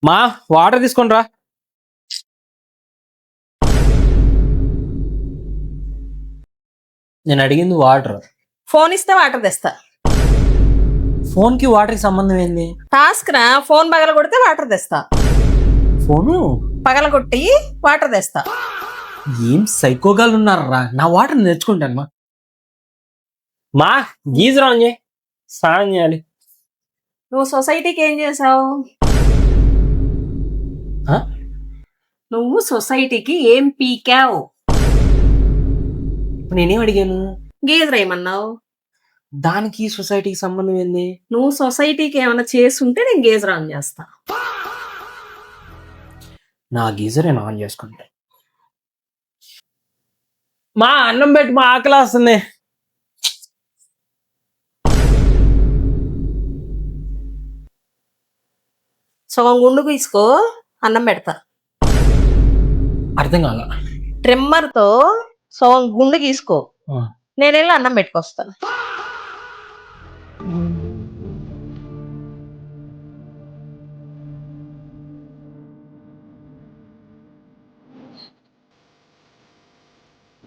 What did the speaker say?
మా వాటర్ తీసుకొని రా. నేను అడిగింది వాటర్. ఫోన్ ఇస్తే వాటర్ తెస్తా. ఫోన్ కి వాటర్ కి సంబంధం ఏంది? టాస్క్ రా, ఫోన్ పగల కొడితే వాటర్ తెస్తా. ఫోను పగల కొట్టి వాటర్ తెస్తా. ఏం సైకోగాలు ఉన్నారా? నా వాటర్ నేర్చుకుంటాను మా. మా గీజర్ ఆన్ చేయి, స్నానం చేయాలి. నువ్వు సొసైటీకి ఏం చేసావు? నువ్వు సొసైటీకి ఏం పీకావు? నేనేం అడిగాను? గీజర్ ఏమన్నావు? దానికి సొసైటీకి సంబంధం ఏంది? నువ్వు సొసైటీకి ఏమైనా చేస్తుంటే నేను గీజర్ ఆన్ చేస్తా. నా గీజర్ నేను ఆన్ చేసుకుంటా. మా అన్నం పెట్టి, మా ఆకలి వస్తుంది. సగం గుండు తీసుకో, అన్నం పెడతా. అర్థం కాల. ట్రిమ్మర్తో సగం గుండు తీసుకో, నేను వెళ్ళి అన్నం పెట్టుకొస్తాను.